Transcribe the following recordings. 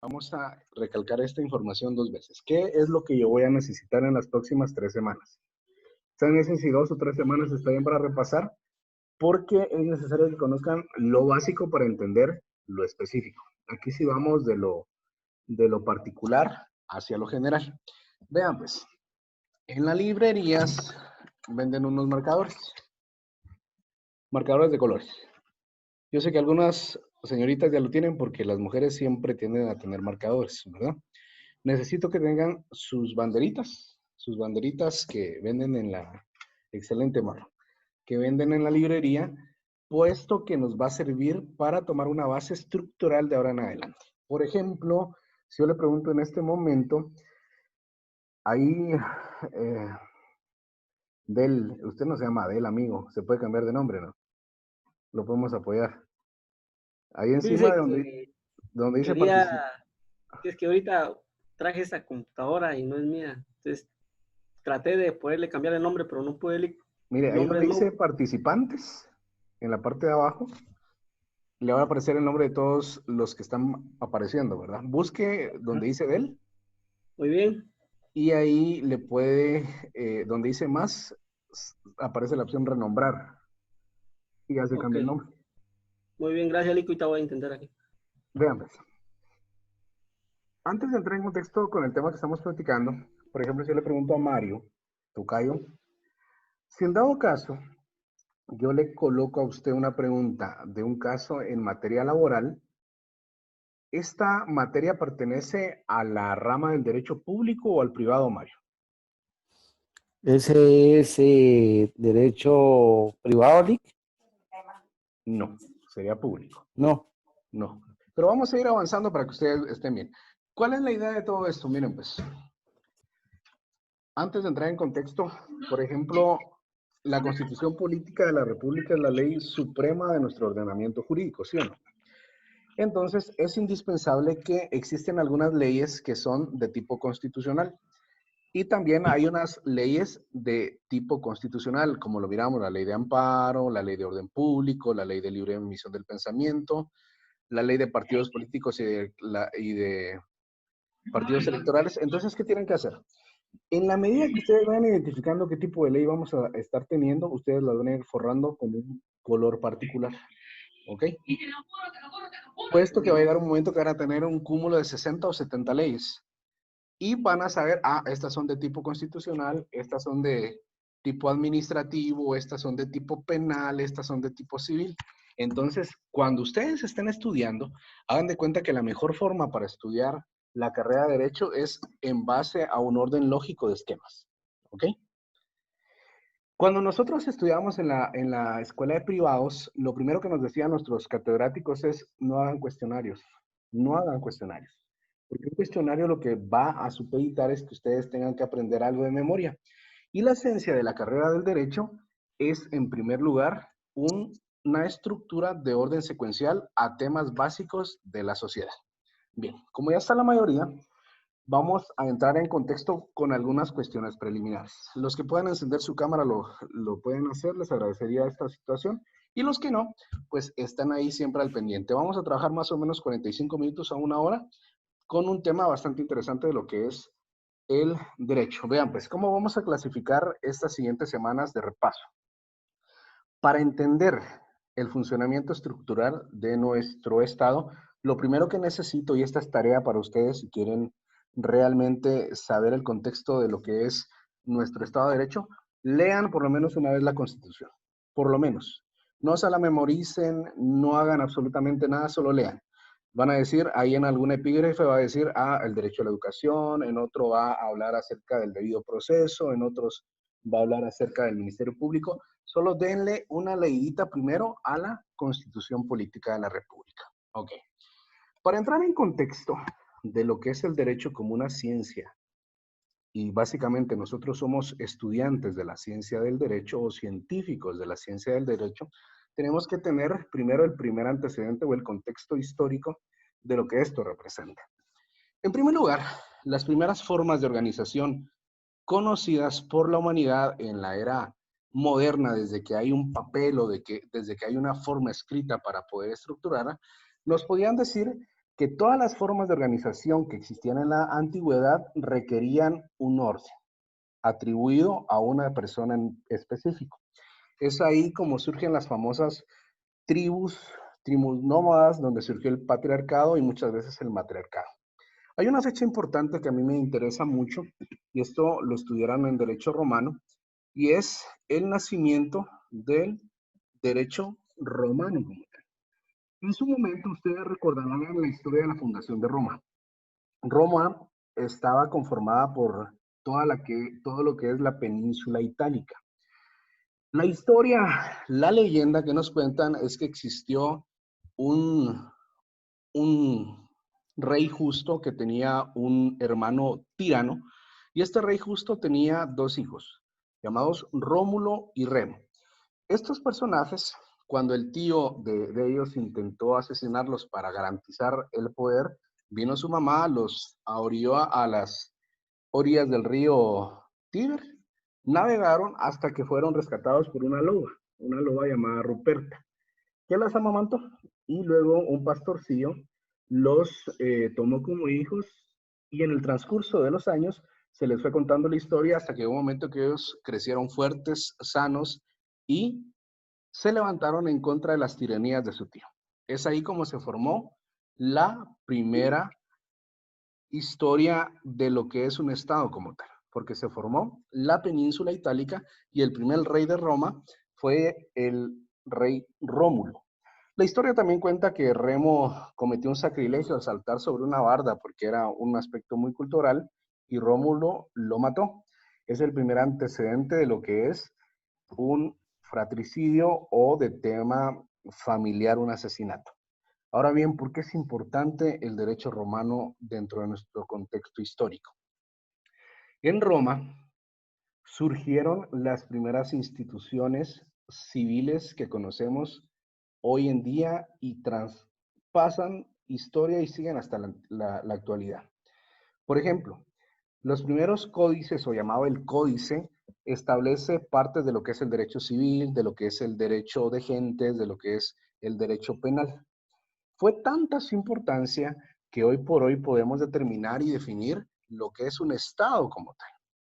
Vamos a recalcar esta información dos veces. ¿Qué es lo que yo voy a necesitar en las próximas 3 semanas? ¿Saben si 2 o 3 semanas está bien para repasar? Porque es necesario que conozcan lo básico para entender lo específico. Aquí sí vamos de lo particular hacia lo general. Vean pues, en las librerías venden unos marcadores de colores. Yo sé que algunas señoritas ya lo tienen porque las mujeres siempre tienden a tener marcadores, ¿verdad? Necesito que tengan sus banderitas que venden en la, excelente Marlo, que venden en la librería, puesto que nos va a servir para tomar una base estructural de ahora en adelante. Por ejemplo, si yo le pregunto en este momento, ahí, eh, usted no se llama Del, amigo, se puede cambiar de nombre, ¿no? Lo podemos apoyar. Ahí encima Fíjese de que donde dice quería, participa. que es que ahorita traje esa computadora y no es mía. Entonces traté de poderle cambiar el nombre, pero no pude Mire, el ahí nombre donde nuevo. dice participantes, en la parte de abajo, le va a aparecer el nombre de todos los que están apareciendo, ¿verdad? Busque donde dice Del Muy bien, y ahí le puede, donde dice más, aparece la opción renombrar y ya se ok. cambia el nombre. Muy bien, gracias, Lico. Ahorita voy a intentar aquí. Vean, pues, antes de entrar en contexto con el tema que estamos platicando, por ejemplo, si yo le pregunto a Mario, Tocayo, si en dado caso yo le coloco a usted una pregunta de un caso en materia laboral, ¿esta materia pertenece a la rama del derecho público o al privado, Mario? Ese es derecho privado, Lick. No, sería público. No. No. Pero vamos a ir avanzando para que ustedes estén bien. ¿Cuál es la idea de todo esto? Miren, pues, antes de entrar en contexto, por ejemplo, la Constitución Política de la República es la ley suprema de nuestro ordenamiento jurídico, ¿sí o no? Entonces, es indispensable que existen algunas leyes que son de tipo constitucional. Y también hay unas leyes de tipo constitucional, como lo miramos, la ley de amparo, la ley de orden público, la ley de libre emisión del pensamiento, la ley de partidos políticos y de partidos electorales. Entonces, ¿qué tienen que hacer? En la medida que ustedes vayan identificando qué tipo de ley vamos a estar teniendo, ustedes la van a ir forrando con un color particular. ¿Ok? Puesto que va a llegar un momento que van a tener un cúmulo de 60 o 70 leyes. Y van a saber, estas son de tipo constitucional, estas son de tipo administrativo, estas son de tipo penal, estas son de tipo civil. Entonces, cuando ustedes estén estudiando, hagan de cuenta que la mejor forma para estudiar la carrera de Derecho es en base a un orden lógico de esquemas. ¿Ok? Cuando nosotros estudiamos en la escuela de privados, lo primero que nos decían nuestros catedráticos es no hagan cuestionarios, no hagan cuestionarios. Porque un cuestionario lo que va a supeditar es que ustedes tengan que aprender algo de memoria. Y la esencia de la carrera del derecho es, en primer lugar, una estructura de orden secuencial a temas básicos de la sociedad. Bien, como ya está la mayoría, vamos a entrar en contexto con algunas cuestiones preliminares. Los que puedan encender su cámara lo pueden hacer, les agradecería esta situación. Y los que no, pues están ahí siempre al pendiente. Vamos a trabajar más o menos 45 minutos a una hora con un tema bastante interesante de lo que es el derecho. Vean, pues, ¿cómo vamos a clasificar estas siguientes semanas de repaso? Para entender el funcionamiento estructural de nuestro Estado, lo primero que necesito, y esta es tarea para ustedes si quieren realmente saber el contexto de lo que es nuestro Estado de Derecho, lean por lo menos una vez la Constitución. Por lo menos. No se la memoricen, no hagan absolutamente nada, solo lean. Van a decir, ahí en algún epígrafe va a decir, el derecho a la educación, en otro va a hablar acerca del debido proceso, en otros va a hablar acerca del Ministerio Público. Solo denle una leidita primero a la Constitución Política de la República. Ok. Para entrar en contexto de lo que es el derecho como una ciencia, y básicamente nosotros somos estudiantes de la ciencia del derecho o científicos de la ciencia del derecho, tenemos que tener primero el primer antecedente o el contexto histórico de lo que esto representa. En primer lugar, las primeras formas de organización conocidas por la humanidad en la era moderna, desde que hay un papel o desde que hay una forma escrita para poder estructurarla, nos podían decir que todas las formas de organización que existían en la antigüedad requerían un orden atribuido a una persona en específico. Es ahí como surgen las famosas tribus nómadas, donde surgió el patriarcado y muchas veces el matriarcado. Hay una fecha importante que a mí me interesa mucho, y esto lo estudiaron en Derecho Romano, y es el nacimiento del derecho romano. En su momento, ustedes recordarán la historia de la fundación de Roma. Roma estaba conformada por todo lo que es la península itálica. La historia, la leyenda que nos cuentan es que existió un rey justo que tenía un hermano tirano, y este rey justo tenía dos hijos, llamados Rómulo y Remo. Estos personajes, cuando el tío de ellos intentó asesinarlos para garantizar el poder, vino su mamá, los ahorilló a las orillas del río Tíber, navegaron hasta que fueron rescatados por una loba llamada Ruperta, que las amamantó, y luego un pastorcillo los tomó como hijos, y en el transcurso de los años se les fue contando la historia hasta que hubo un momento que ellos crecieron fuertes, sanos, y se levantaron en contra de las tiranías de su tío. Es ahí como se formó la primera historia de lo que es un estado como tal, porque se formó la península itálica y el primer rey de Roma fue el rey Rómulo. La historia también cuenta que Remo cometió un sacrilegio al saltar sobre una barda porque era un aspecto muy cultural, y Rómulo lo mató. Es el primer antecedente de lo que es un fratricidio o de tema familiar, un asesinato. Ahora bien, ¿por qué es importante el derecho romano dentro de nuestro contexto histórico? En Roma surgieron las primeras instituciones civiles que conocemos hoy en día y traspasan historia y siguen hasta la actualidad. Por ejemplo, los primeros códices, o llamado el códice, establece partes de lo que es el derecho civil, de lo que es el derecho de gentes, de lo que es el derecho penal. Fue tanta su importancia que hoy por hoy podemos determinar y definir lo que es un Estado como tal.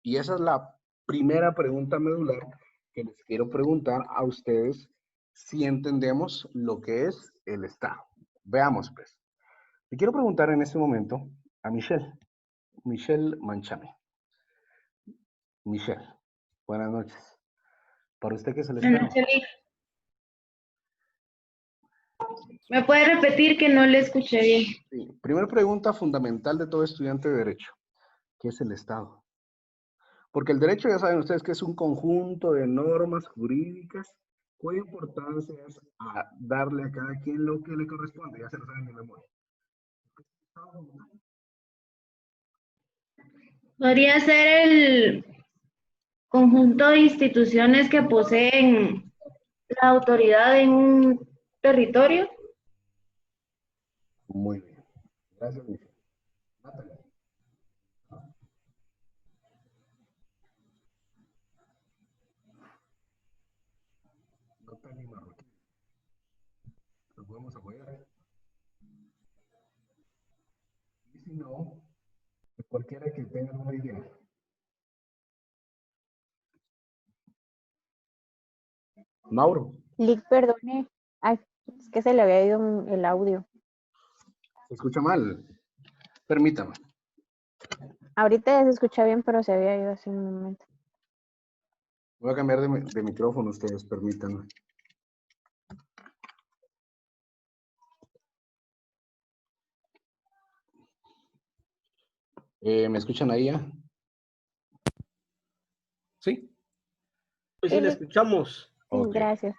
Y esa es la primera pregunta medular que les quiero preguntar a ustedes, si entendemos lo que es el Estado. Veamos, pues. Le quiero preguntar en este momento a Michelle Manchame. Michelle, buenas noches. ¿Para usted qué es el Buenas Estado? noches. ¿Me puede repetir que no le escuché bien? Sí. Primera pregunta fundamental de todo estudiante de Derecho. ¿Qué es el Estado? Porque el derecho, ya saben ustedes que es un conjunto de normas jurídicas cuya importancia es a darle a cada quien lo que le corresponde, ya se lo saben de memoria. ¿Podría ser el conjunto de instituciones que poseen la autoridad en un territorio? Muy bien. Gracias, Michelle. Natalie. Natalie Marroquín. ¿Lo podemos apoyar? Y si no, cualquiera que tenga una idea. Mauro, Lick, perdone. Ay, es que se le había ido el audio. se escucha mal. Permítame. Ahorita ya se escucha bien, pero se había ido hace un momento. Voy a cambiar de micrófono, ustedes, permítanme. ¿Me escuchan ahí ya? ¿Sí? Pues sí, le escuchamos. Sí, Ok. gracias.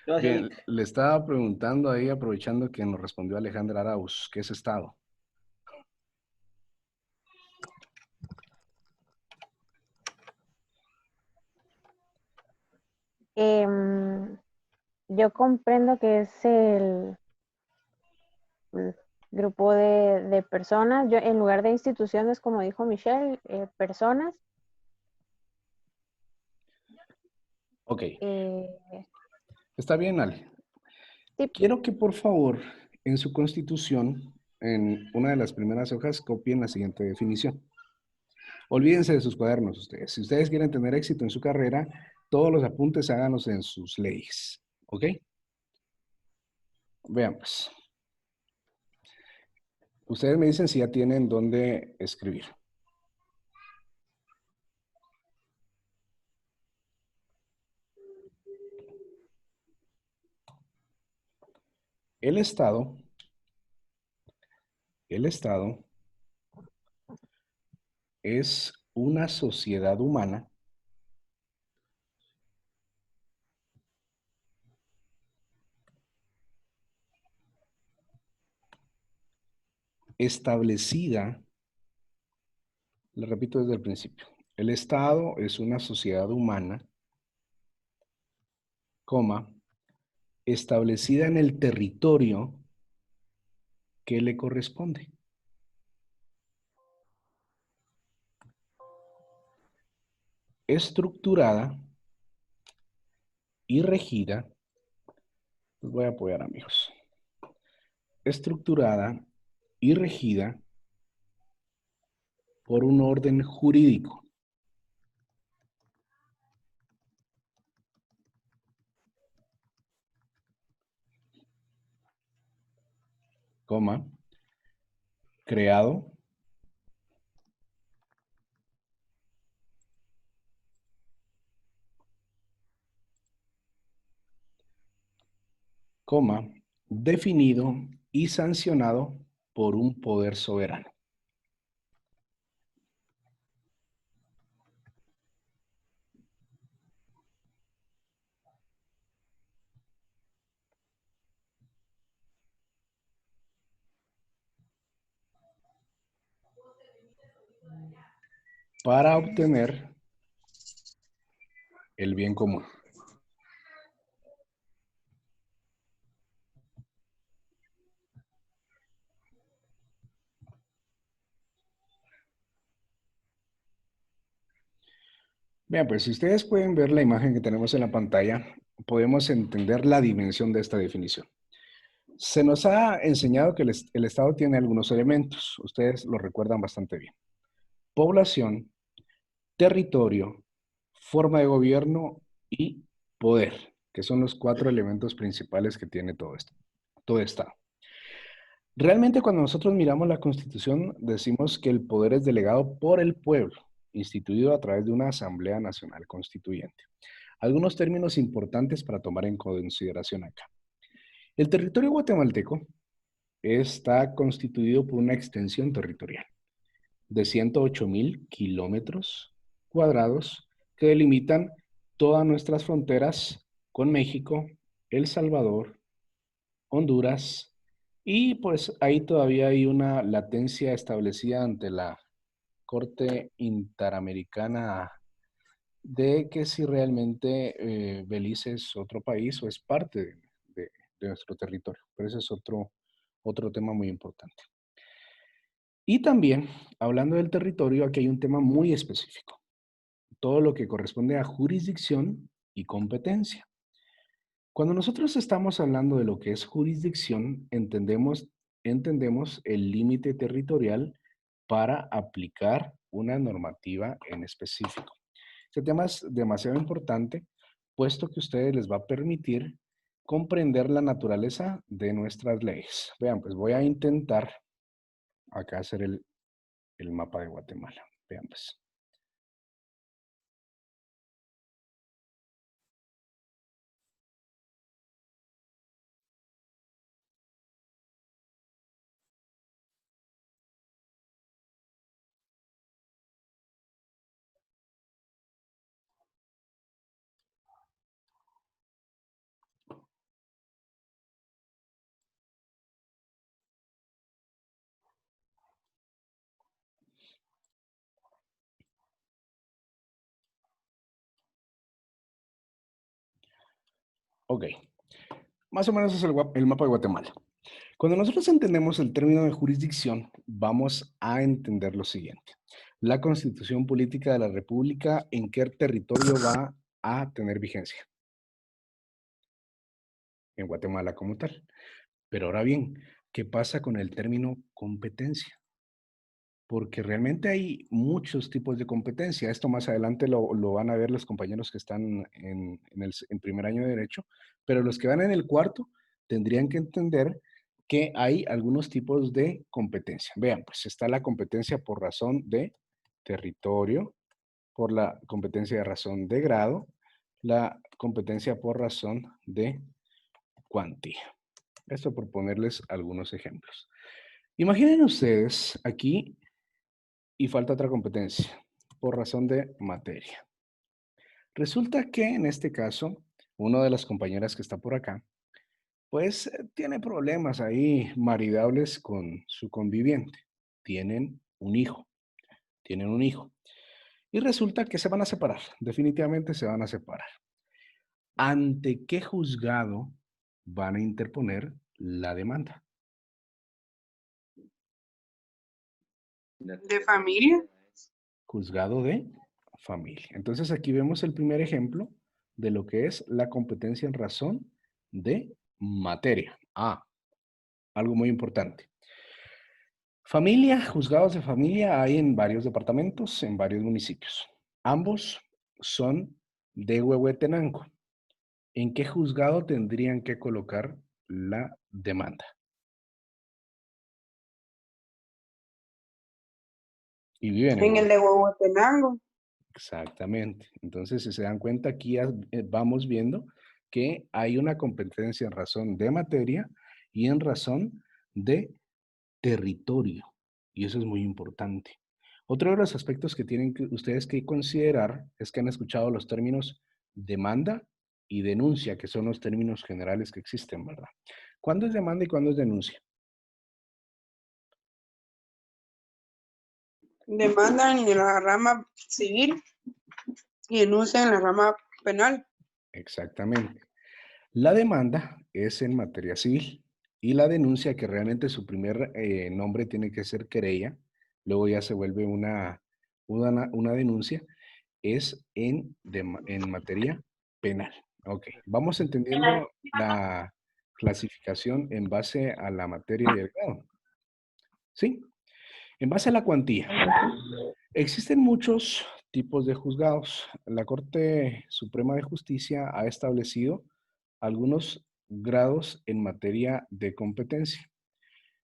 Gracias, Bien, Nick. le estaba preguntando ahí, aprovechando que nos respondió Alejandra Arauz, ¿qué es Estado? Yo comprendo que es el grupo de personas. Yo, en lugar de instituciones, como dijo Michelle, personas. Ok, eh, está bien, Ale. sí, Quiero que por favor en su constitución en una de las primeras hojas, copien la siguiente definición. Olvídense de sus cuadernos ustedes. Si ustedes quieren tener éxito en su carrera, todos los apuntes háganlos en sus leyes. ¿Ok? Veamos. Ustedes me dicen si ya tienen dónde escribir. El Estado es una sociedad humana establecida, le repito desde el principio, el Estado es una sociedad humana, coma, establecida en el territorio que le corresponde. Estructurada y regida, los voy a apoyar, amigos. Estructurada y regida por un orden jurídico. Coma, creado coma, definido y sancionado por un poder soberano. Para obtener el bien común. Bien, pues si ustedes pueden ver la imagen que tenemos en la pantalla, podemos entender la dimensión de esta definición. Se nos ha enseñado que el Estado tiene algunos elementos, ustedes lo recuerdan bastante bien. Población, territorio, forma de gobierno y poder, que son los 4 elementos principales que tiene todo Estado. Realmente cuando nosotros miramos la Constitución, decimos que el poder es delegado por el pueblo, instituido a través de una Asamblea Nacional Constituyente. Algunos términos importantes para tomar en consideración acá. El territorio guatemalteco está constituido por una extensión territorial de 108,000 kilómetros cuadrados que delimitan todas nuestras fronteras con México, El Salvador, Honduras, y pues ahí todavía hay una latencia establecida ante la Corte Interamericana de que si realmente Belice es otro país o es parte de nuestro territorio. Pero ese es otro tema muy importante. Y también, hablando del territorio, aquí hay un tema muy específico. Todo lo que corresponde a jurisdicción y competencia. Cuando nosotros estamos hablando de lo que es jurisdicción, entendemos el límite territorial para aplicar una normativa en específico. Este tema es demasiado importante, puesto que a ustedes les va a permitir comprender la naturaleza de nuestras leyes. Vean, pues voy a intentar acá hacer el mapa de Guatemala. Vean, pues. Ok, más o menos es el mapa de Guatemala. Cuando nosotros entendemos el término de jurisdicción, vamos a entender lo siguiente. La Constitución Política de la República, ¿en qué territorio va a tener vigencia? En Guatemala como tal. Pero ahora bien, ¿qué pasa con el término competencia? Porque realmente hay muchos tipos de competencia. Esto más adelante lo van a ver los compañeros que están en primer año de Derecho, pero los que van en el cuarto tendrían que entender que hay algunos tipos de competencia. Vean, pues está la competencia por razón de territorio, por la competencia de razón de grado, la competencia por razón de cuantía. Esto por ponerles algunos ejemplos. Imaginen ustedes aquí, y falta otra competencia, por razón de materia. Resulta que en este caso, una de las compañeras que está por acá, pues tiene problemas ahí maridables con su conviviente. Tienen un hijo. Y resulta que se van a separar. Definitivamente se van a separar. ¿Ante qué juzgado van a interponer la demanda? ¿De familia? Juzgado de familia. Entonces aquí vemos el primer ejemplo de lo que es la competencia en razón de materia. Algo muy importante. Familia, juzgados de familia hay en varios departamentos, en varios municipios. Ambos son de Huehuetenango. ¿En qué juzgado tendrían que colocar la demanda? Y viven En el de Huehuetenango. Exactamente. Entonces, si se dan cuenta, aquí vamos viendo que hay una competencia en razón de materia y en razón de territorio. Y eso es muy importante. Otro de los aspectos que tienen ustedes que considerar es que han escuchado los términos demanda y denuncia, que son los términos generales que existen, ¿verdad? ¿Cuándo es demanda y cuándo es denuncia? Demandan en la rama civil y denuncian en la rama penal. Exactamente. La demanda es en materia civil y la denuncia, que realmente su primer nombre tiene que ser querella, luego ya se vuelve una denuncia, es en materia penal. Ok, vamos entendiendo la clasificación en base a la materia y el grado. ¿Sí? En base a la cuantía. Existen muchos tipos de juzgados. La Corte Suprema de Justicia ha establecido algunos grados en materia de competencia.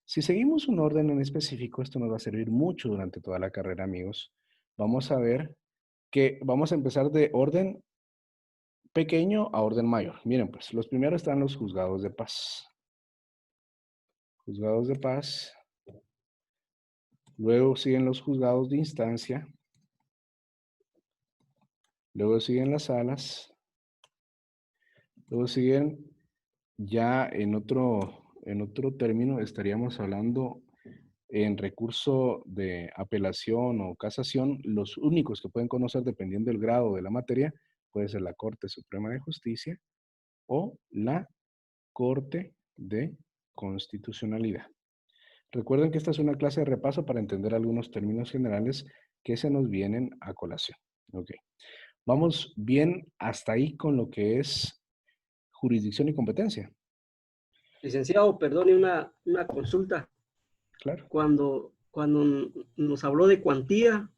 Si seguimos un orden en específico, esto nos va a servir mucho durante toda la carrera, amigos. Vamos a ver que vamos a empezar de orden pequeño a orden mayor. Miren, pues los primeros están los juzgados de paz. Juzgados de paz. Luego siguen los juzgados de instancia. Luego siguen las salas. Luego siguen ya en otro término, estaríamos hablando en recurso de apelación o casación. Los únicos que pueden conocer, dependiendo del grado de la materia, puede ser la Corte Suprema de Justicia o la Corte de Constitucionalidad. Recuerden que esta es una clase de repaso para entender algunos términos generales que se nos vienen a colación. Ok. Vamos bien hasta ahí con lo que es jurisdicción y competencia. Licenciado, perdone una consulta. Claro. Cuando nos habló de cuantía,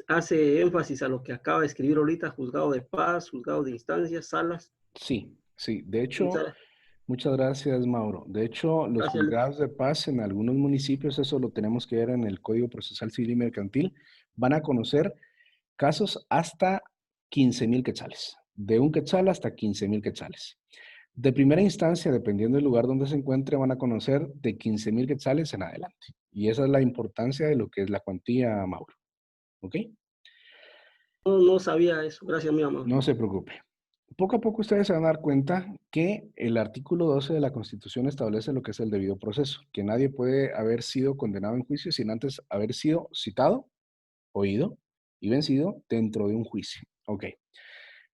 hace énfasis a lo que acaba de escribir ahorita, juzgado de paz, juzgado de instancias, salas. Sí. De hecho, muchas gracias, Mauro. De hecho, los Gracias. juzgados de paz en algunos municipios, eso lo tenemos que ver en el Código Procesal Civil y Mercantil, van a conocer casos hasta 15,000 quetzales. De un quetzal hasta 15,000 quetzales. De primera instancia, dependiendo del lugar donde se encuentre, van a conocer de 15,000 quetzales en adelante. Y esa es la importancia de lo que es la cuantía, Mauro. ¿Ok? No sabía eso. Gracias, mi amor. No se preocupe. Poco a poco ustedes se van a dar cuenta que el artículo 12 de la Constitución establece lo que es el debido proceso, que nadie puede haber sido condenado en juicio sin antes haber sido citado, oído y vencido dentro de un juicio. Ok.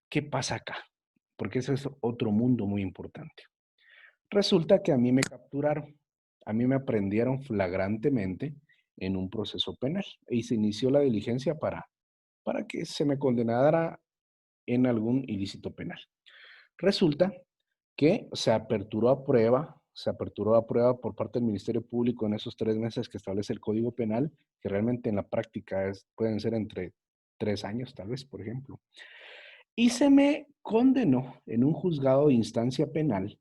¿Qué pasa acá? Porque ese es otro mundo muy importante. Resulta que a mí me capturaron, a mí me aprendieron flagrantemente en un proceso penal y se inició la diligencia para que se me condenara en algún ilícito penal. Resulta que se aperturó a prueba se aperturó a prueba por parte del Ministerio Público en esos 3 meses que establece el Código Penal, que realmente en la práctica pueden ser entre 3 años, tal vez, por ejemplo. Y se me condenó en un juzgado de instancia penal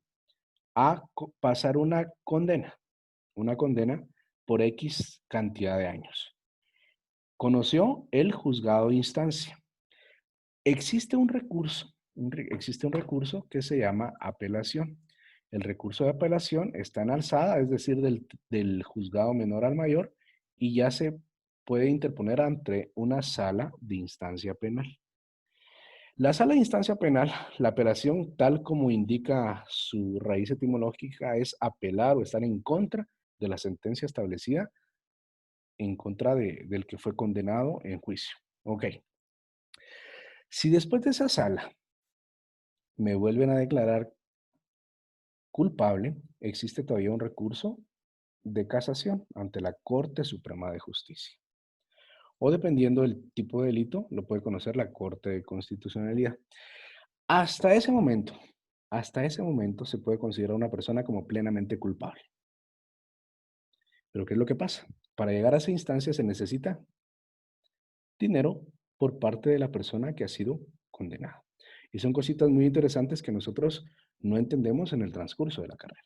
a pasar una condena por X cantidad de años. Conoció el juzgado de instancia. Existe un recurso que se llama apelación. El recurso de apelación está en alzada, es decir, del juzgado menor al mayor, y ya se puede interponer ante una sala de instancia penal. La sala de instancia penal, la apelación, tal como indica su raíz etimológica, es apelar o estar en contra de la sentencia establecida en contra del que fue condenado en juicio. Ok. Si después de esa sala me vuelven a declarar culpable, existe todavía un recurso de casación ante la Corte Suprema de Justicia. O dependiendo del tipo de delito, lo puede conocer la Corte de Constitucionalidad. Hasta ese momento se puede considerar una persona como plenamente culpable. Pero ¿qué es lo que pasa? Para llegar a esa instancia se necesita dinero por parte de la persona que ha sido condenada. Y son cositas muy interesantes que nosotros no entendemos en el transcurso de la carrera.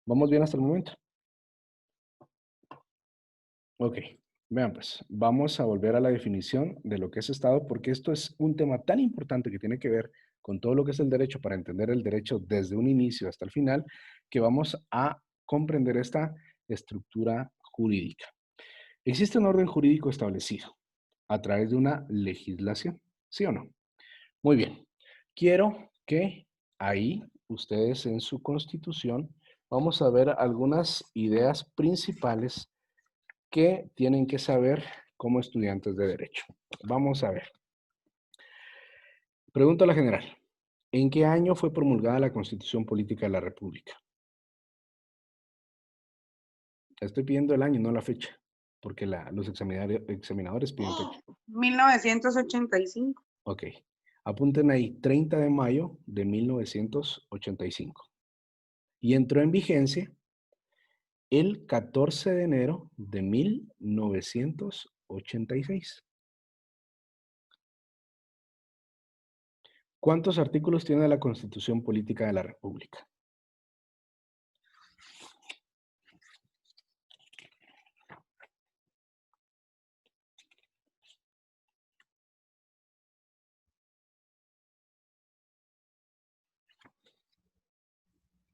¿Vamos bien hasta el momento? Ok, vean pues, vamos a volver a la definición de lo que es Estado, porque esto es un tema tan importante que tiene que ver con todo lo que es el derecho, para entender el derecho desde un inicio hasta el final, que vamos a comprender esta estructura jurídica. Existe un orden jurídico establecido a través de una legislación, ¿sí o no? Muy bien. Quiero que ahí, ustedes en su constitución, vamos a ver algunas ideas principales que tienen que saber como estudiantes de Derecho. Vamos a ver. Pregunta a la general. ¿En qué año fue promulgada la Constitución Política de la República? Estoy pidiendo el año, no la fecha, porque los examinadores piden fecha. 1985. Ok. Apunten ahí, 30 de mayo de 1985. Y entró en vigencia el 14 de enero de 1986. ¿Cuántos artículos tiene la Constitución Política de la República?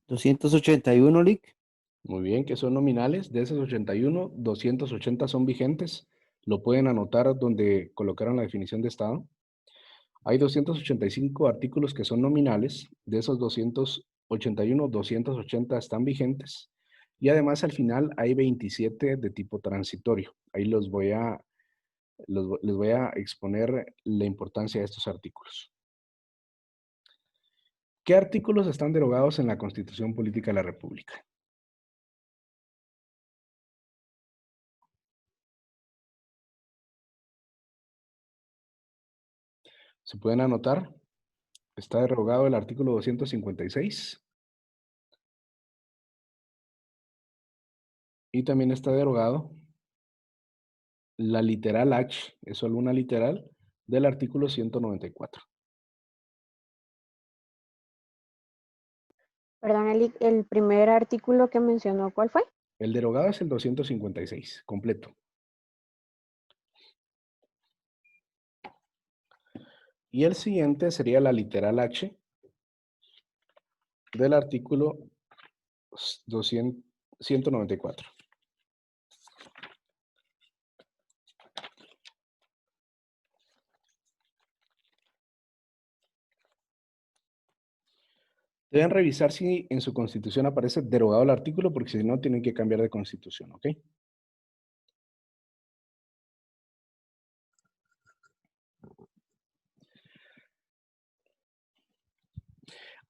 ¿281, Lick? Muy bien, que son nominales. De esos 81, 280 son vigentes. Lo pueden anotar donde colocaron la definición de Estado. Hay 285 artículos que son nominales. De esos 281, 280 están vigentes. Y además al final hay 27 de tipo transitorio. Ahí les voy a exponer la importancia de estos artículos. ¿Qué artículos están derogados en la Constitución Política de la República? ¿Se pueden anotar? Está derogado el artículo 256. Y también está derogado la literal H, es solo una literal, del artículo 194. Perdón, el primer artículo que mencionó, ¿cuál fue? El derogado es el 256, completo. Y el siguiente sería la literal H del artículo 194. Deben revisar si en su constitución aparece derogado el artículo, porque si no, tienen que cambiar de constitución, ¿ok?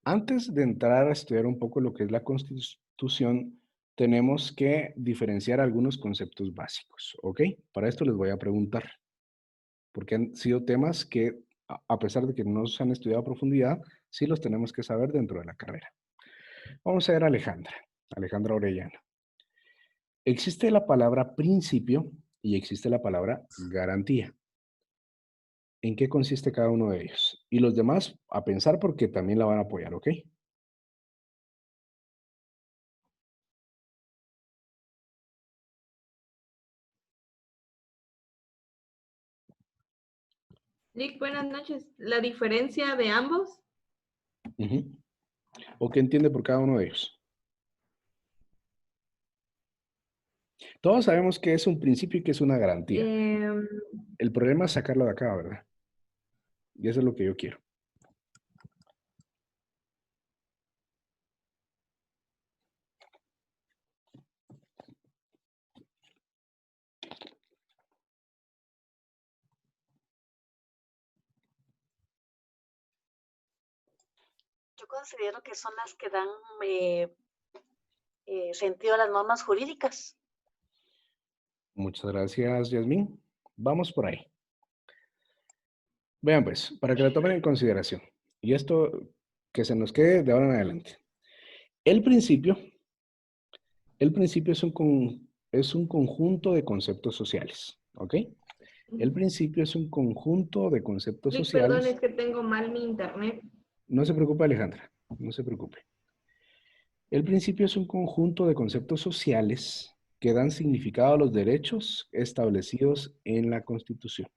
Antes de entrar a estudiar un poco lo que es la Constitución, tenemos que diferenciar algunos conceptos básicos, ¿ok? Para esto les voy a preguntar, porque han sido temas que, a pesar de que no se han estudiado a profundidad, sí los tenemos que saber dentro de la carrera. Vamos a ver, Alejandra. Alejandra Orellana. Existe la palabra principio y existe la palabra garantía. ¿En qué consiste cada uno de ellos? Y los demás a pensar porque también la van a apoyar, ¿ok? Nick, buenas noches. ¿La diferencia de ambos? Ujú. ¿O qué entiende por cada uno de ellos? Todos sabemos que es un principio y que es una garantía. El problema es sacarlo de acá, ¿verdad? Y eso es lo que yo quiero. Yo considero que son las que dan sentido a las normas jurídicas. Muchas gracias, Yasmín. Vamos por ahí. Vean pues, para que lo tomen en consideración. Y esto que se nos quede de ahora en adelante. El principio es un conjunto de conceptos sociales, ¿ok? El principio es un conjunto de conceptos Nick, sociales. perdón, es que tengo mal mi internet. No se preocupe, Alejandra, no se preocupe. El principio es un conjunto de conceptos sociales que dan significado a los derechos establecidos en la Constitución.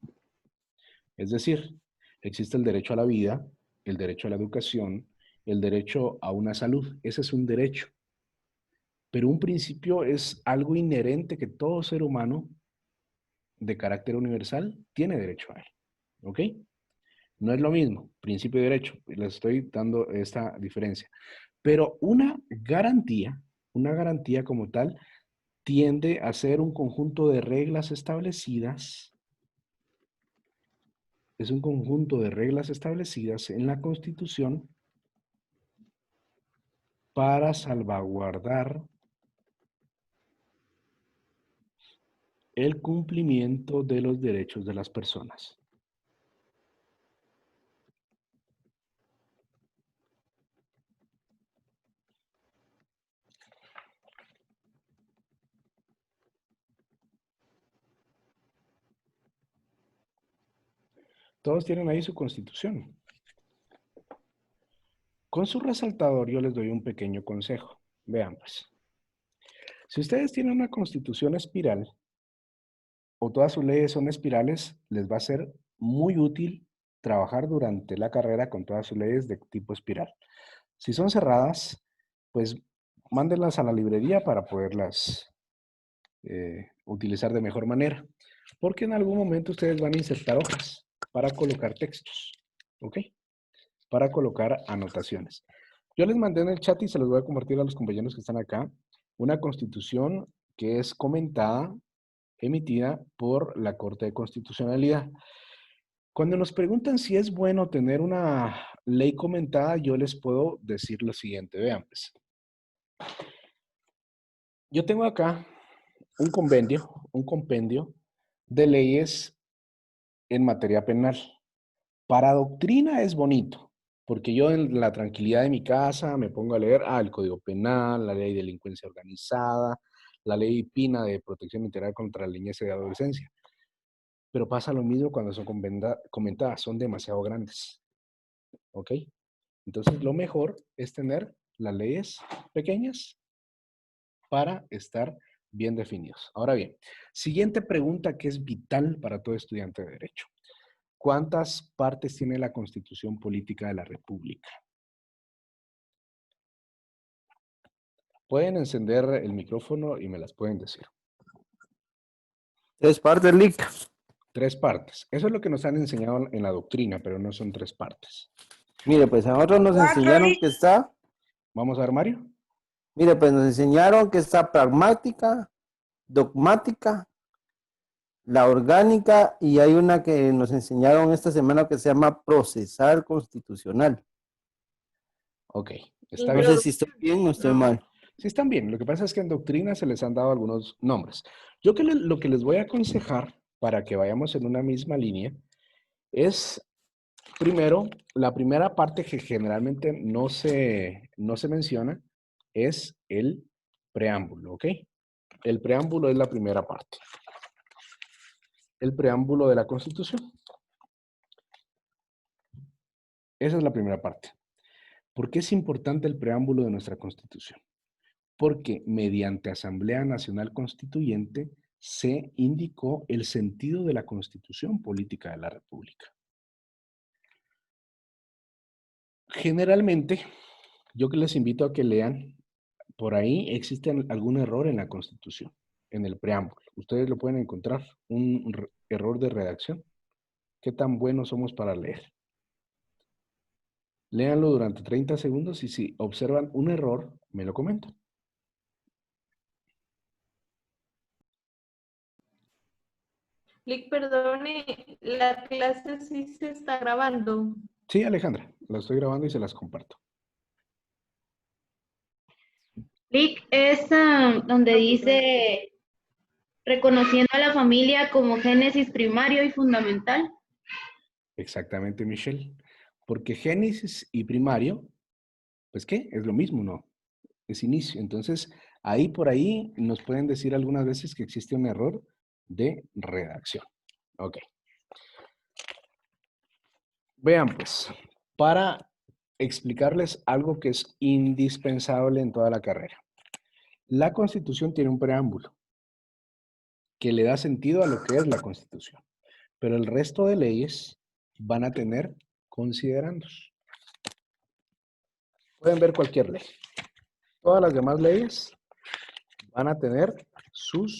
Es decir, existe el derecho a la vida, el derecho a la educación, el derecho a una salud. Ese es un derecho. Pero un principio es algo inherente que todo ser humano de carácter universal tiene derecho a él. ¿Ok? No es lo mismo, principio y derecho. Les estoy dando esta diferencia. Pero una garantía como tal, tiende a ser un conjunto de reglas establecidas. Es un conjunto de reglas establecidas en la Constitución para salvaguardar el cumplimiento de los derechos de las personas. Todos tienen ahí su Constitución. Con su resaltador yo les doy un pequeño consejo. Vean pues. Si ustedes tienen una Constitución espiral, o todas sus leyes son espirales, les va a ser muy útil trabajar durante la carrera con todas sus leyes de tipo espiral. Si son cerradas, pues mándenlas a la librería para poderlas utilizar de mejor manera. Porque en algún momento ustedes van a insertar hojas para colocar textos, ¿ok? Para colocar anotaciones. Yo les mandé en el chat y se los voy a compartir a los compañeros que están acá, una constitución que es comentada, emitida por la Corte de Constitucionalidad. Cuando nos preguntan si es bueno tener una ley comentada, yo les puedo decir lo siguiente. Vean, pues. Yo tengo acá un compendio de leyes en materia penal. Para doctrina es bonito, porque yo en la tranquilidad de mi casa me pongo a leer el Código Penal, la Ley de Delincuencia Organizada, la Ley PINA de Protección Integral contra la Niñez y la Adolescencia. Pero pasa lo mismo cuando son comentadas, son demasiado grandes. ¿Ok? Entonces, lo mejor es tener las leyes pequeñas para estar bien definidos. Ahora bien, siguiente pregunta que es vital para todo estudiante de Derecho. ¿Cuántas partes tiene la Constitución Política de la República? Pueden encender el micrófono y me las pueden decir. 3 partes, Lick. 3 partes. Eso es lo que nos han enseñado en la doctrina, pero no son 3 partes. Mire, pues a nosotros nos enseñaron que está... Vamos a ver, Mario. Mire, pues nos enseñaron que está pragmática, dogmática, la orgánica, y hay una que nos enseñaron esta semana que se llama procesal constitucional. Ok, está No bien. sé si estoy bien o estoy mal. Sí, están bien. Lo que pasa es que en doctrina se les han dado algunos nombres. Yo lo que les voy a aconsejar para que vayamos en una misma línea es, primero, la primera parte que generalmente no se menciona es el preámbulo, ¿ok? El preámbulo es la primera parte. El preámbulo de la Constitución. Esa es la primera parte. ¿Por qué es importante el preámbulo de nuestra Constitución? Porque mediante Asamblea Nacional Constituyente se indicó el sentido de la Constitución Política de la República. Generalmente, yo que les invito a que lean, por ahí existe algún error en la Constitución, en el preámbulo. Ustedes lo pueden encontrar, un error de redacción. ¿Qué tan buenos somos para leer? Léanlo durante 30 segundos y si observan un error, me lo comentan. Lick, perdone, la clase sí se está grabando. Sí, Alejandra, la estoy grabando y se las comparto. Lick es donde dice reconociendo a la familia como génesis primario y fundamental. Exactamente, Michelle. Porque génesis y primario, pues ¿qué? Es lo mismo, ¿no? Es inicio. Entonces, ahí por ahí nos pueden decir algunas veces que existe un error de redacción. Ok. Vean pues, para explicarles algo que es indispensable en toda la carrera. La Constitución tiene un preámbulo que le da sentido a lo que es la Constitución, pero el resto de leyes van a tener considerandos. Pueden ver cualquier ley. Todas las demás leyes van a tener sus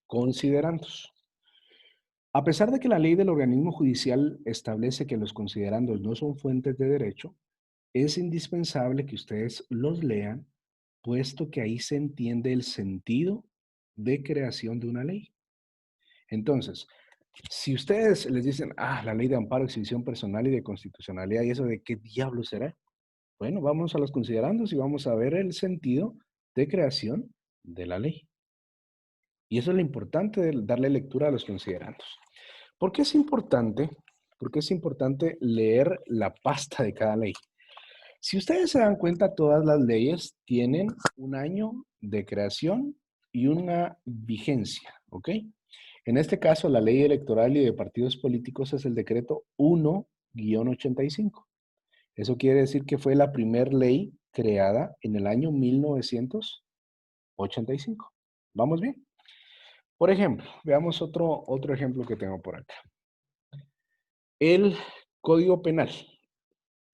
considerandos. A pesar de que la ley del organismo judicial establece que los considerandos no son fuentes de derecho, es indispensable que ustedes los lean, puesto que ahí se entiende el sentido de creación de una ley. Entonces, si ustedes les dicen, la ley de amparo, exhibición personal y de constitucionalidad, ¿y eso de qué diablo será? Bueno, vamos a los considerandos y vamos a ver el sentido de creación de la ley. Y eso es lo importante de darle lectura a los considerandos. ¿Por qué es importante? Porque es importante leer la pasta de cada ley. Si ustedes se dan cuenta, todas las leyes tienen un año de creación y una vigencia, ¿ok? En este caso, la ley electoral y de partidos políticos es el decreto 1-85. Eso quiere decir que fue la primera ley creada en el año 1985. ¿Vamos bien? Por ejemplo, veamos otro ejemplo que tengo por acá. El Código Penal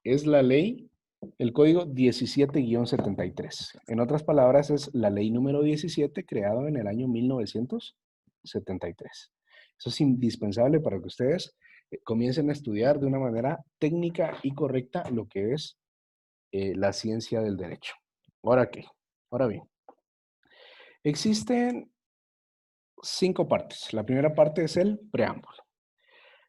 es la ley, el Código 17-73. En otras palabras, es la ley número 17 creada en el año 1973. Eso es indispensable para que ustedes comiencen a estudiar de una manera técnica y correcta lo que es la ciencia del derecho. ¿Ahora qué? Ahora bien, existen 5 partes. La primera parte es el preámbulo.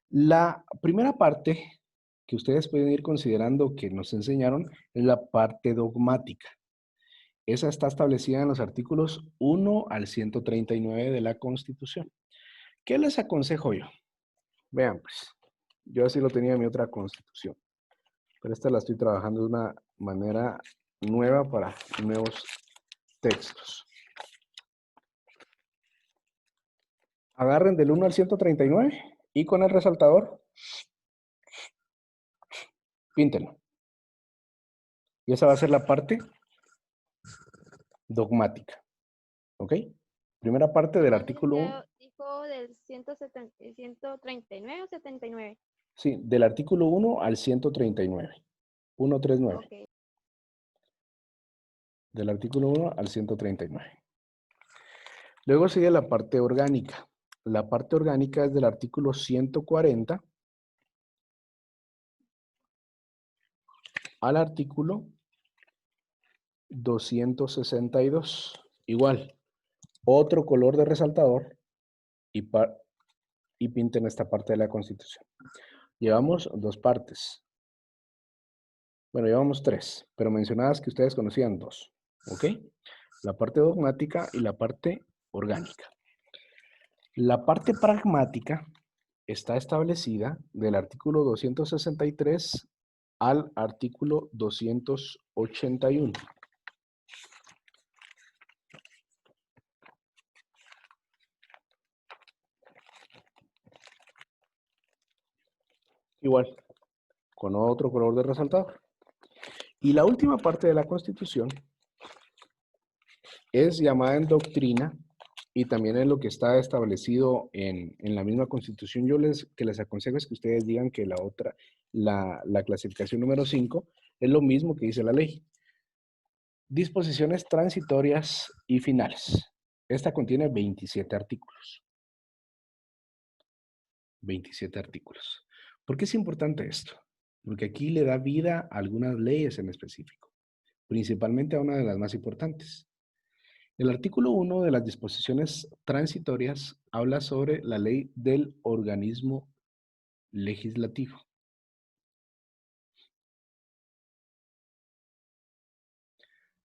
La primera parte que ustedes pueden ir considerando que nos enseñaron es la parte dogmática. Esa está establecida en los artículos 1 al 139 de la Constitución. ¿Qué les aconsejo yo? Vean, pues, yo así lo tenía en mi otra Constitución, pero esta la estoy trabajando de una manera nueva para nuevos textos. Agarren del 1 al 139 y con el resaltador, píntenlo. Y esa va a ser la parte dogmática. ¿Ok? Primera parte del artículo 1. Dijo del 139 o 79. Sí, del artículo 1 al 139. 139. Ok. Del artículo 1 al 139. Luego sigue la parte orgánica. La parte orgánica es del artículo 140 al artículo 262. Igual, otro color de resaltador y pinten esta parte de la Constitución. Llevamos 2 partes. Bueno, llevamos 3, pero mencionadas que ustedes conocían 2. ¿Ok? La parte dogmática y la parte orgánica. La parte pragmática está establecida del artículo 263 al artículo 281. igual, con otro color de resaltador. Y la última parte de la Constitución es llamada en doctrina y también es lo que está establecido en la misma Constitución. Yo que les aconsejo es que ustedes digan que la clasificación número 5 es lo mismo que dice la ley. Disposiciones transitorias y finales. Esta contiene 27 artículos. 27 artículos. ¿Por qué es importante esto? Porque aquí le da vida a algunas leyes en específico, principalmente a una de las más importantes. El artículo 1 de las disposiciones transitorias habla sobre la ley del organismo legislativo.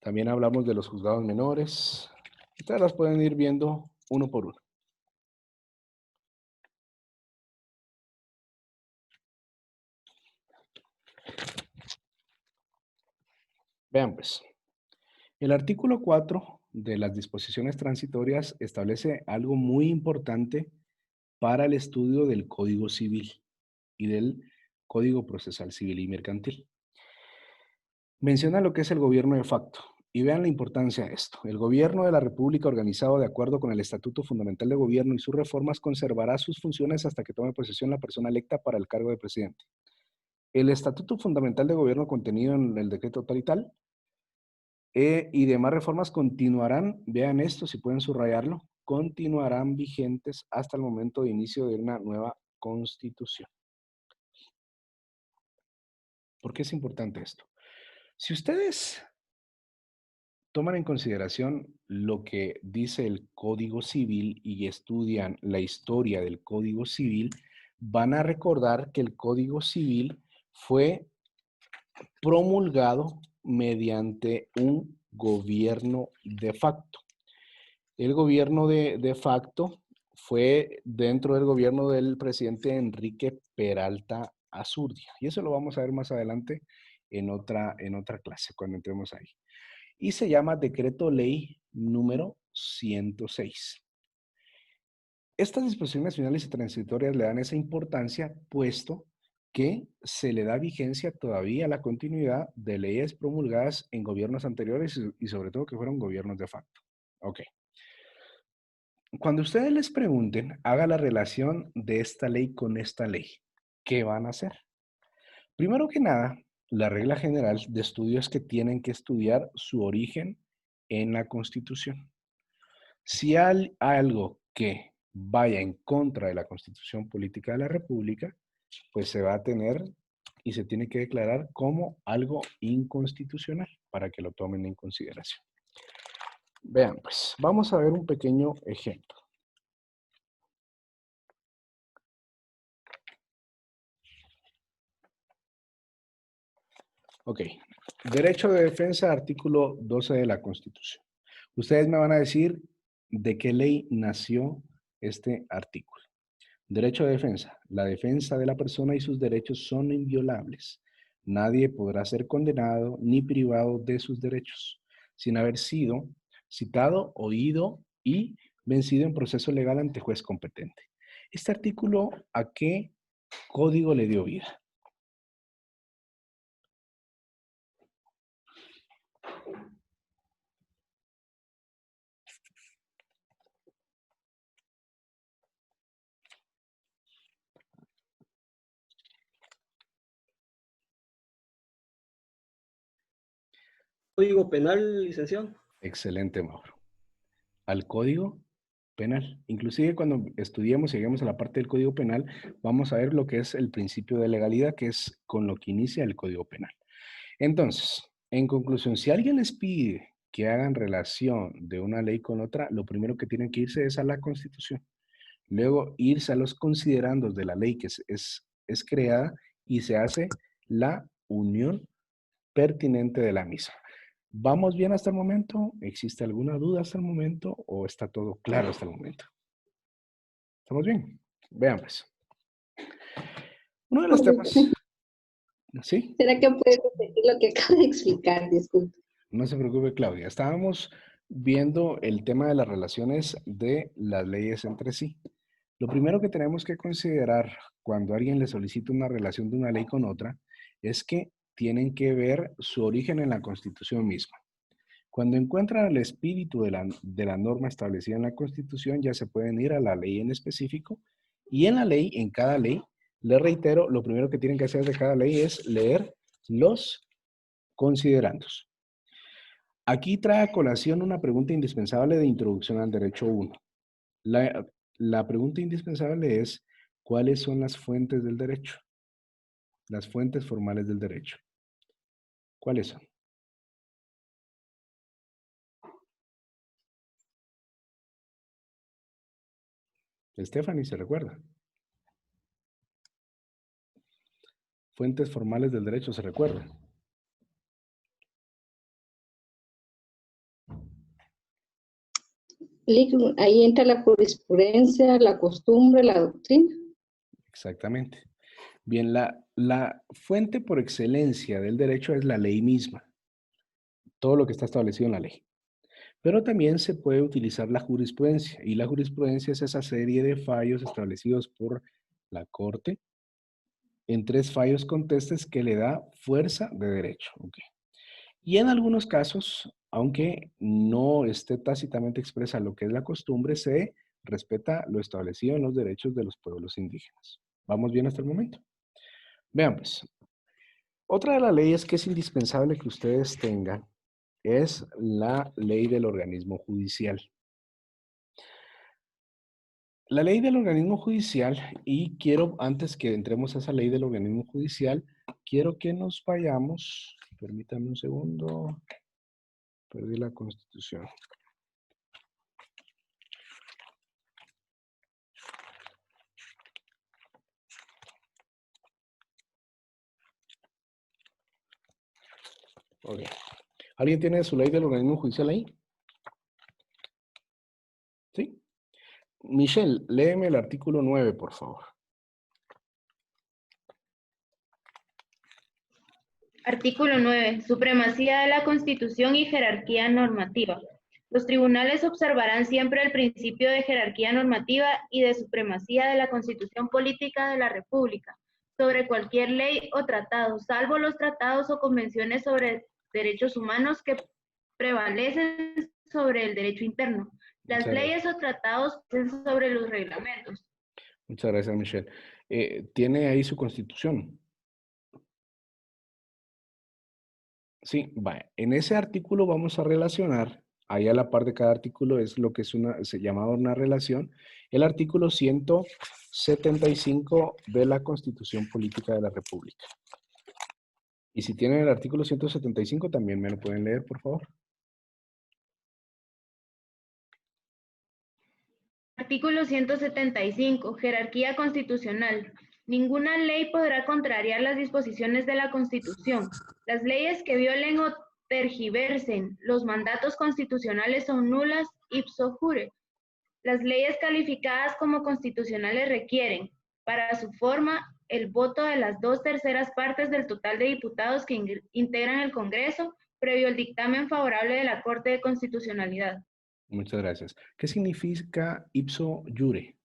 También hablamos de los juzgados menores. Ustedes las pueden ir viendo uno por uno. Vean pues. El artículo 4 de las disposiciones transitorias establece algo muy importante para el estudio del Código Civil y del Código Procesal Civil y Mercantil. Menciona lo que es el gobierno de facto. Y vean la importancia de esto. El gobierno de la República, organizado de acuerdo con el Estatuto Fundamental de Gobierno y sus reformas, conservará sus funciones hasta que tome posesión la persona electa para el cargo de presidente. El Estatuto Fundamental de Gobierno contenido en el decreto tal y tal y demás reformas continuarán, vean esto si pueden subrayarlo, continuarán vigentes hasta el momento de inicio de una nueva constitución. ¿Por qué es importante esto? Si ustedes toman en consideración lo que dice el Código Civil y estudian la historia del Código Civil, van a recordar que el Código Civil fue promulgado mediante un gobierno de facto. El gobierno de facto fue dentro del gobierno del presidente Enrique Peralta Azurdia. Y eso lo vamos a ver más adelante en otra clase, cuando entremos ahí. Y se llama Decreto Ley número 106. Estas disposiciones finales y transitorias le dan esa importancia, puesto que se le da vigencia todavía a la continuidad de leyes promulgadas en gobiernos anteriores y sobre todo que fueron gobiernos de facto. Ok. Cuando ustedes les pregunten, haga la relación de esta ley con esta ley. ¿Qué van a hacer? Primero que nada, la regla general de estudio es que tienen que estudiar su origen en la Constitución. Si hay algo que vaya en contra de la Constitución Política de la República, pues se va a tener y se tiene que declarar como algo inconstitucional para que lo tomen en consideración. Vean, pues, vamos a ver un pequeño ejemplo. Ok, derecho de defensa, artículo 12 de la Constitución. Ustedes me van a decir de qué ley nació este artículo. Derecho de defensa. La defensa de la persona y sus derechos son inviolables. Nadie podrá ser condenado ni privado de sus derechos sin haber sido citado, oído y vencido en proceso legal ante juez competente. Este artículo, ¿a qué código le dio vida? Código penal, licenciado. Excelente, Mauro. Al Código Penal. Inclusive cuando estudiemos y lleguemos a la parte del Código Penal, vamos a ver lo que es el principio de legalidad, que es con lo que inicia el Código Penal. Entonces, en conclusión, si alguien les pide que hagan relación de una ley con otra, lo primero que tienen que irse es a la Constitución. Luego irse a los considerandos de la ley que es creada y se hace la unión pertinente de la misma. ¿Vamos bien hasta el momento? ¿Existe alguna duda hasta el momento o está todo claro hasta el momento? ¿Estamos bien? Vean pues. Uno de los temas... ¿Sí? ¿Será que puedes repetir lo que acabo de explicar? Disculpe. No se preocupe, Claudia. Estábamos viendo el tema de las relaciones de las leyes entre sí. Lo primero que tenemos que considerar cuando alguien le solicita una relación de una ley con otra es que tienen que ver su origen en la Constitución misma. Cuando encuentran el espíritu de la norma establecida en la Constitución, ya se pueden ir a la ley en específico. Y en la ley, en cada ley, les reitero, lo primero que tienen que hacer de cada ley es leer los considerandos. Aquí trae a colación una pregunta indispensable de introducción al derecho 1. La pregunta indispensable es, ¿cuáles son las fuentes del derecho? Las fuentes formales del derecho. ¿Cuáles son? Stephanie, ¿se recuerda? Fuentes formales del derecho, ¿se recuerda? Ahí entra la jurisprudencia, la costumbre, la doctrina. Exactamente. Bien, la fuente por excelencia del derecho es la ley misma. Todo lo que está establecido en la ley. Pero también se puede utilizar la jurisprudencia. Y la jurisprudencia es esa serie de fallos establecidos por la Corte en 3 fallos contestes que le da fuerza de derecho. Okay. Y en algunos casos, aunque no esté tácitamente expresa lo que es la costumbre, se respeta lo establecido en los derechos de los pueblos indígenas. ¿Vamos bien hasta el momento? Vean pues. Otra de las leyes que es indispensable que ustedes tengan es la ley del organismo judicial. La ley del organismo judicial, y quiero, antes que entremos a esa ley del organismo judicial, quiero que nos vayamos, permítanme un segundo, perdí la Constitución. Ok. ¿Alguien tiene su ley del organismo judicial ahí? ¿Sí? Michelle, léeme el artículo 9, por favor. Artículo 9. Supremacía de la Constitución y jerarquía normativa. Los tribunales observarán siempre el principio de jerarquía normativa y de supremacía de la Constitución Política de la República sobre cualquier ley o tratado, salvo los tratados o convenciones sobre derechos humanos que prevalecen sobre el derecho interno. Las leyes o tratados sobre los reglamentos. Muchas gracias, Michelle. ¿Tiene ahí su Constitución? Sí, vaya. En ese artículo vamos a relacionar, ahí a la par de cada artículo es lo que es se llama una relación, el artículo 175 de la Constitución Política de la República. Y si tienen el artículo 175, también me lo pueden leer, por favor. Artículo 175. Jerarquía constitucional. Ninguna ley podrá contrariar las disposiciones de la Constitución. Las leyes que violen o tergiversen los mandatos constitucionales son nulas ipso jure. Las leyes calificadas como constitucionales requieren, para su forma, el voto de las 2/3 partes del total de diputados que integran el Congreso, previo el dictamen favorable de la Corte de Constitucionalidad. Muchas gracias. ¿Qué significa ipso jure?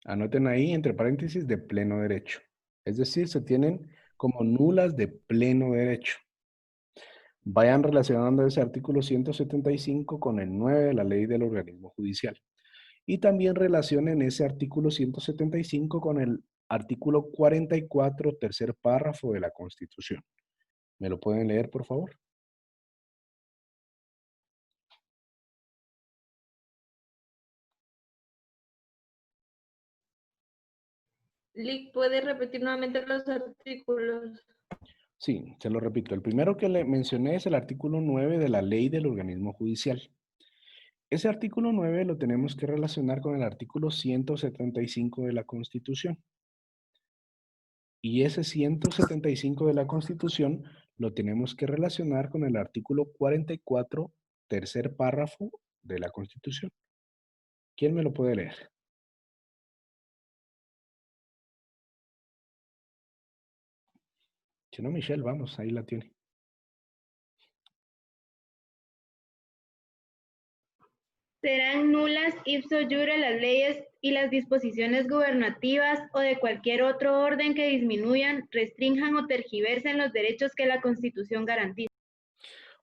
Anoten ahí entre paréntesis de pleno derecho. Es decir, se tienen como nulas de pleno derecho. Vayan relacionando ese artículo 175 con el 9 de la ley del organismo judicial. Y también relacionen ese artículo 175 con el artículo 44, tercer párrafo de la Constitución. ¿Me lo pueden leer, por favor? Lick, ¿puede repetir nuevamente los artículos? Sí, se lo repito. El primero que le mencioné es el artículo 9 de la ley del organismo judicial. Ese artículo 9 lo tenemos que relacionar con el artículo 175 de la Constitución. Y ese 175 de la Constitución lo tenemos que relacionar con el artículo 44, tercer párrafo de la Constitución. ¿Quién me lo puede leer? Si no, Michelle, vamos, ahí la tiene. Serán nulas ipso jure las leyes y las disposiciones gubernativas o de cualquier otro orden que disminuyan, restrinjan o tergiversen los derechos que la Constitución garantiza.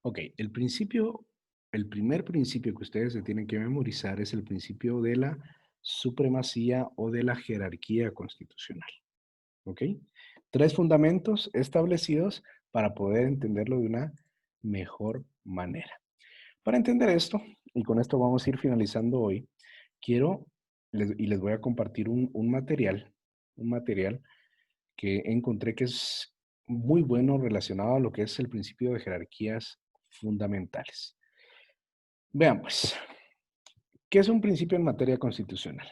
Ok, el primer principio que ustedes se tienen que memorizar es el principio de la supremacía o de la jerarquía constitucional. ¿Ok? 3 fundamentos establecidos para poder entenderlo de una mejor manera. Para entender esto, y con esto vamos a ir finalizando hoy, les voy a compartir un material que encontré que es muy bueno relacionado a lo que es el principio de jerarquías fundamentales. Vean pues, ¿qué es un principio en materia constitucional?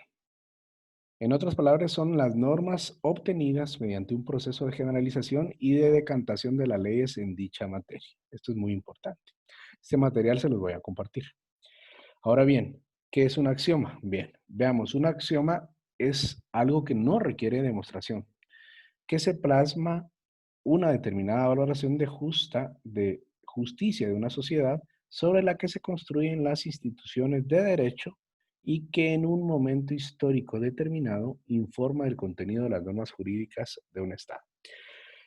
En otras palabras, son las normas obtenidas mediante un proceso de generalización y de decantación de las leyes en dicha materia. Esto es muy importante. Este material se los voy a compartir. Ahora bien, ¿qué es un axioma? Bien, veamos, un axioma es algo que no requiere demostración, que se plasma una determinada valoración de justicia de una sociedad sobre la que se construyen las instituciones de derecho y que en un momento histórico determinado informa del contenido de las normas jurídicas de un Estado.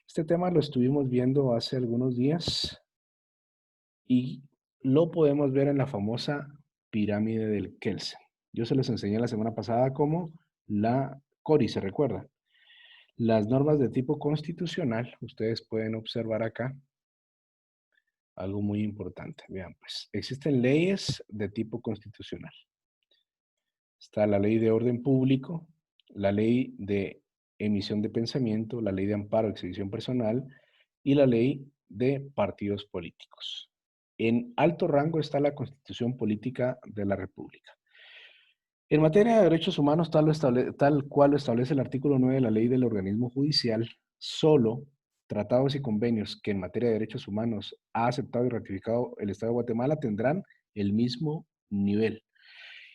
Este tema lo estuvimos viendo hace algunos días y lo podemos ver en la famosa pirámide del Kelsen. Yo se los enseñé la semana pasada como la CORI, ¿se recuerda? Las normas de tipo constitucional, ustedes pueden observar acá algo muy importante. Vean, pues, existen leyes de tipo constitucional. Está la ley de orden público, la ley de emisión de pensamiento, la ley de amparo, exhibición personal y la ley de partidos políticos. En alto rango está la Constitución Política de la República. En materia de derechos humanos, tal cual lo establece el artículo 9 de la ley del organismo judicial, solo tratados y convenios que en materia de derechos humanos ha aceptado y ratificado el Estado de Guatemala tendrán el mismo nivel.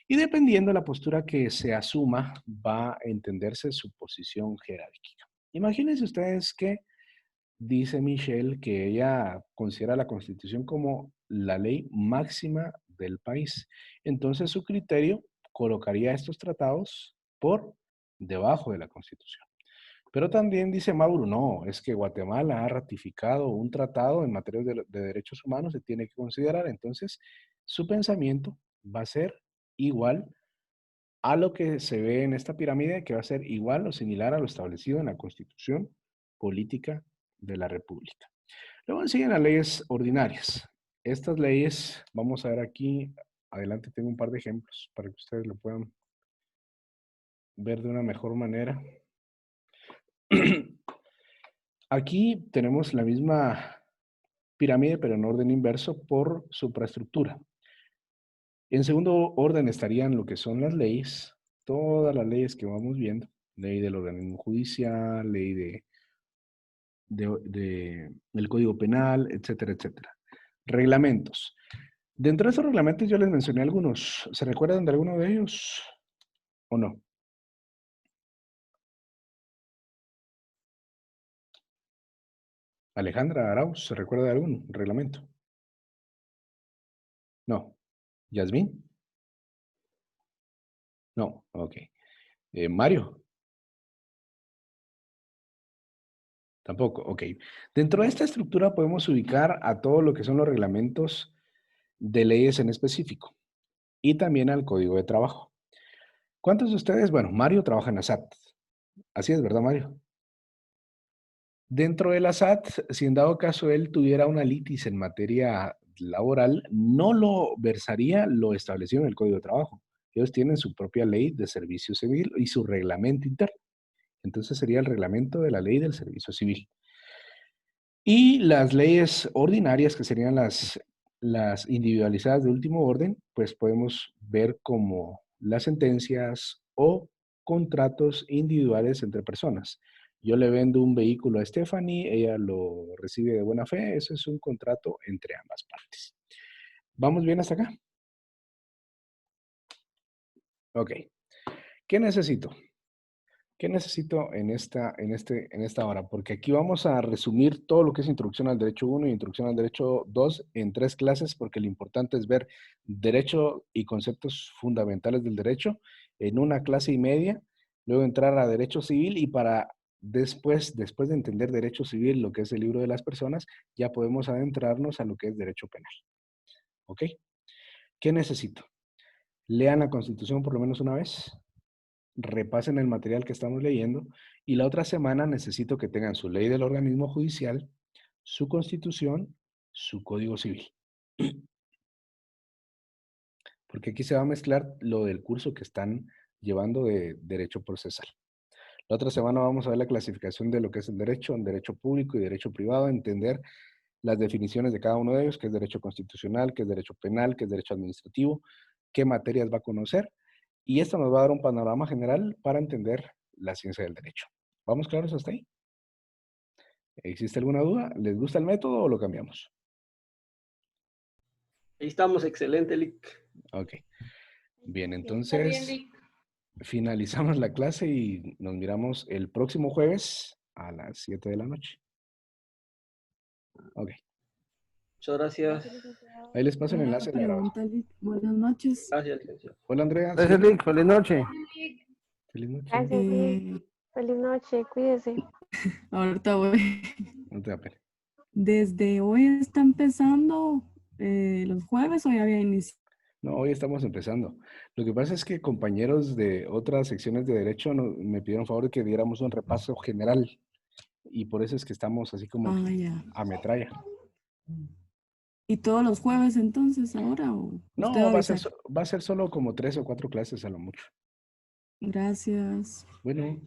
Y dependiendo de la postura que se asuma, va a entenderse su posición jerárquica. Imagínense ustedes que dice Michelle que ella considera la Constitución como la ley máxima del país. Entonces su criterio colocaría estos tratados por debajo de la Constitución. Pero también dice Mauro, no, es que Guatemala ha ratificado un tratado en materia de derechos humanos, se tiene que considerar. Entonces, su pensamiento va a ser igual a lo que se ve en esta pirámide, que va a ser igual o similar a lo establecido en la Constitución Política de la República. Luego siguen las leyes ordinarias. Estas leyes, vamos a ver aquí, adelante tengo un par de ejemplos para que ustedes lo puedan ver de una mejor manera. Aquí tenemos la misma pirámide, pero en orden inverso por supraestructura. En segundo orden estarían lo que son las leyes, todas las leyes que vamos viendo, ley del organismo judicial, ley del Código Penal, etcétera, etcétera. Reglamentos. Dentro de esos reglamentos yo les mencioné algunos. ¿Se recuerdan de alguno de ellos o no? Alejandra Arauz, ¿se recuerda de algún reglamento? No. ¿Yasmín? No, ok. Mario. Tampoco, ok. Dentro de esta estructura podemos ubicar a todo lo que son los reglamentos de leyes en específico y también al Código de Trabajo. ¿Cuántos de ustedes? Bueno, Mario trabaja en la SAT. Así es, ¿verdad, Mario? Dentro de la SAT, si en dado caso él tuviera una litis en materia laboral, no lo versaría lo establecido en el Código de Trabajo. Ellos tienen su propia ley de servicio civil y su reglamento interno. Entonces sería el reglamento de la ley del servicio civil. Y las leyes ordinarias, que serían las individualizadas de último orden, pues podemos ver como las sentencias o contratos individuales entre personas. Yo le vendo un vehículo a Stephanie, ella lo recibe de buena fe, eso es un contrato entre ambas partes. ¿Vamos bien hasta acá? Ok. ¿Qué necesito? ¿Qué necesito en esta hora? Porque aquí vamos a resumir todo lo que es Introducción al Derecho 1 y Introducción al Derecho 2 en 3 clases, porque lo importante es ver derecho y conceptos fundamentales del derecho en una clase y media, luego entrar a Derecho Civil y para después de entender Derecho Civil, lo que es el libro de las personas, ya podemos adentrarnos a lo que es Derecho Penal. ¿Ok? ¿Qué necesito? Lean la Constitución por lo menos una vez. Repasen el material que estamos leyendo y la otra semana necesito que tengan su ley del organismo judicial, su constitución, su código civil. Porque aquí se va a mezclar lo del curso que están llevando de derecho procesal. La otra semana vamos a ver la clasificación de lo que es el derecho público y derecho privado, entender las definiciones de cada uno de ellos, qué es derecho constitucional, qué es derecho penal, qué es derecho administrativo, qué materias va a conocer. Y esto nos va a dar un panorama general para entender la ciencia del derecho. ¿Vamos claros hasta ahí? ¿Existe alguna duda? ¿Les gusta el método o lo cambiamos? Ahí estamos, excelente, Lick. Ok. Bien, Está bien, entonces Lick. finalizamos la clase y nos miramos el próximo jueves a las 7 de la noche. Ok. Muchas gracias. Ahí les paso el enlace. Una pregunta, Lick. Buenas noches. Gracias, licenciado. Hola, Andrea. Gracias, ¿sí? Lick. Feliz noche. Feliz noche. Gracias, Lick. Feliz noche, cuídese. Ahorita voy. No te da pena. ¿Desde hoy está empezando los jueves o ya había iniciado? No, hoy estamos empezando. Lo que pasa es que compañeros de otras secciones de derecho me pidieron favor de que diéramos un repaso general y por eso es que estamos así como Ya. a metralla. ¿Y todos los jueves entonces ahora? ¿O No, usted avisa? va a ser solo como 3 o 4 clases a lo mucho. Gracias. Bueno.